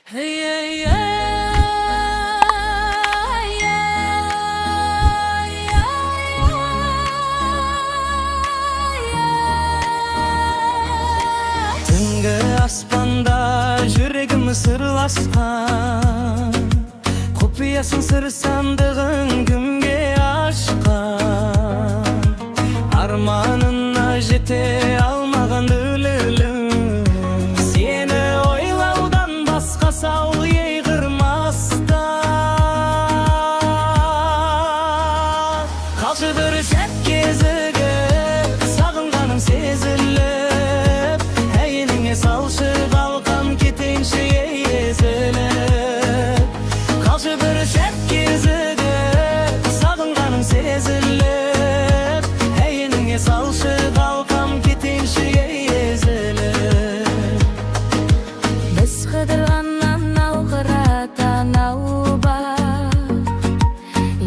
Hey, hey, hey. Түнгі аспанда жүрегім сырласқан, құпиясын сыр сандығын кімге ашқан, арманына жете алмаған өлілім, сені ойлаудан басқа сау ей қырмаста. Қалшы бір сәт кезігіп, сағынғаның сезіліп, әйеніңе салшы қалқам кетейінші езіліп. Қалшы бір сәт кезігіп, сағынғаның сезіліп, әйеніңе салшы қалқам кетейінші езіліп. Біз қыдырғаннан ауқырата нау бар,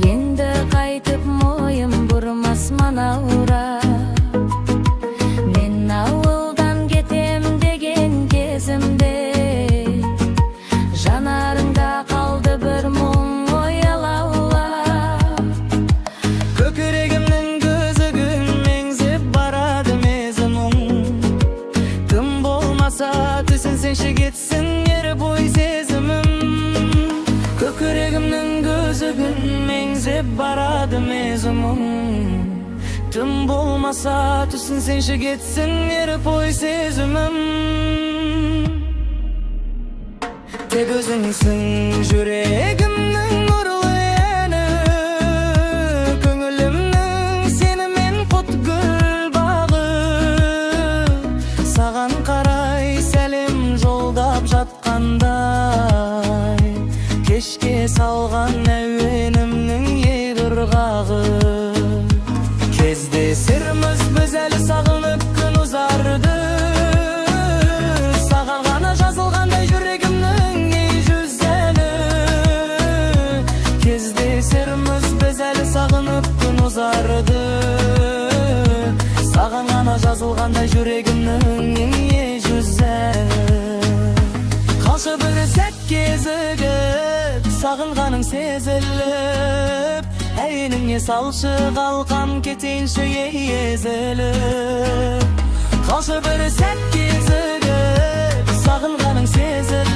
енді қайтып мойын бұрмас манаура. Мен ауылдан кетем деген кезімде, жанарыңда қалды бір мұң оялаулап. Көкірегімнің көзігін меңзеп барады мезімің, тым болмаса түсінсеңші кетсін еріп ой сезімім. Көкірегімнің көзігін меңзеп барады мезімің, тым болмаса түсінсеңші кетсін еріп ой сезімім. Тек өзіңсің жүрегімнің нұрлы ені, көңілімнің сенімен құт гүл бағы. Саған қарай сәлем жолдап жатқандай, кешке салған әуенімнің егірғағы. Кездесерміз біз әлі сағынып күн ұзарды, саған ғана жазылғандай жүрегімнің ей жүзәні. Кездесерміз біз әлі сағынып күн ұзарды, саған ғана жазылғандай жүрегімнің ей жүзәні. Қалшы бір сәт кезігіп, сағынғаның сезіліп, әйеніңе салшы қалқам кетейінші езіліп. Қалшы бір сәт кезігіп, сағынғаның сезіліп,